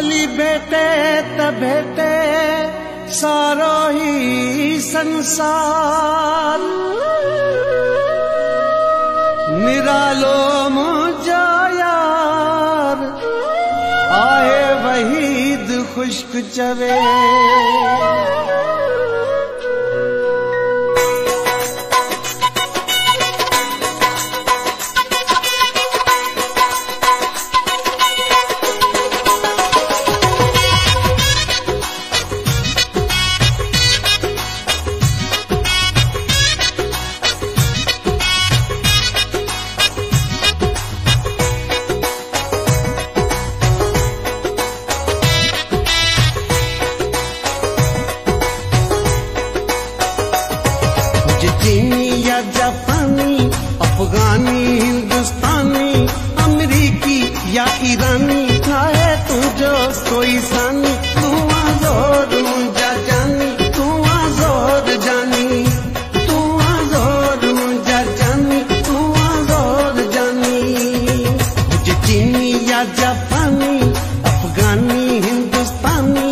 भली भेटे त भेटे सारो ही संसार, निरालो मुझा यार आए वहीद खुश्क चवे। चीनी या जापानी, अफगानी, हिंदुस्तानी, अमरीकी या ईरानी, चाहे तू जो कोई सानी, तू आज़ोर मुझा जानी, तू आज़ोर जानी, तू आज़ोर मुझा जानी, तू आज़ोर जानी। मुझे चीनी या जापानी, अफगानी, हिंदुस्तानी,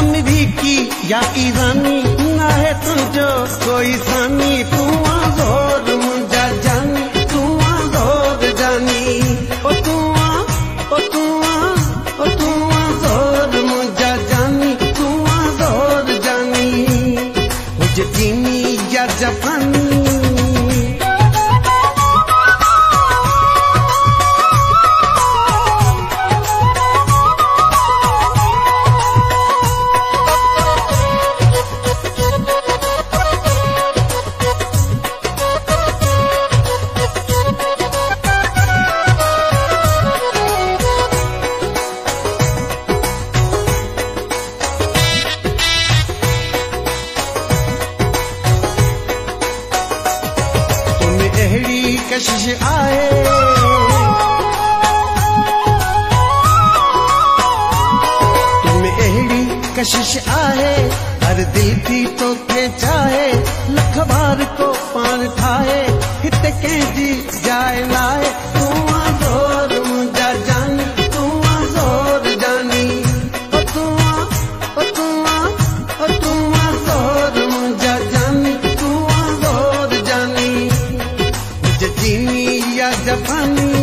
अमरीकी या ईरानी, ना है तू जो कोई सानी, तू आज़ोर मुझा जानी, तू आज़ोर जानी, ओ तू आज़ोर मुझा जानी, तू आज़ोर जानी। मुझे चीनी या जापानी, अहिड़ी कशिश आए तुम्हें अहिड़ी कशिश आए, हर दिल की तो के चाहे, लख बार को पान ठाए, हित कंहिंजी जाए लाए। तू आज़ोर मुझा जानी, तू आज़ोर जानी, ओ तू आज़ोर मुझा जानी, तू आज़ोर जानी। मुझे चीनी या जापानी,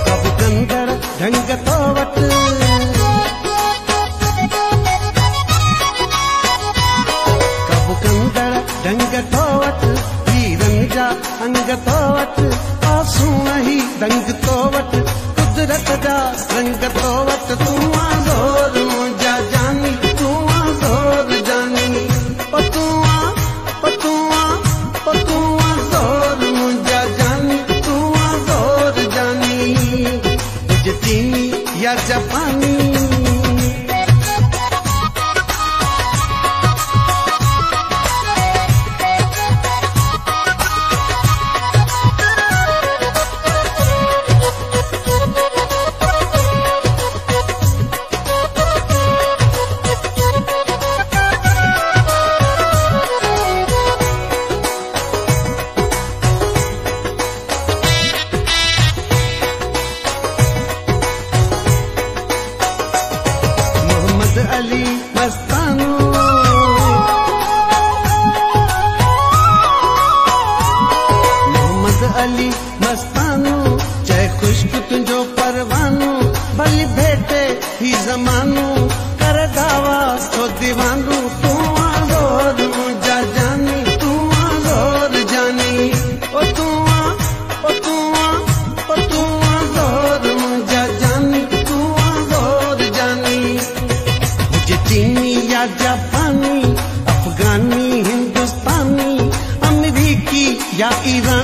कब कंदड़ ढंग तो वट, कब कंदड़ ढंग तो वट, वीरन जा अंग तो वट, आंसू ही दंग तो वट, कुदरत जा रंग तो वट। तू आज़ोर मुझा जानी, तू आज़ोर जानी, ओ तू आज़ोर मुझा जानी, तू आज़ोर जानी। मुझे चीनी या जापानी, अली मस्तानो, मोहम्मद अली मस्तानो, चाहे खुश्क तुझो परवानो, भली भेटे ही ज़मानो, कर दावा तो दीवानो। तू आज़ोर मुझा जानी, तू आज़ोर जानी, ओ तू आज़ोर मुझा जानी, तू आज़ोर जानी। चीनी या जापानी, अफगानी, हिंदुस्तानी, अमरीकी या ईरानी,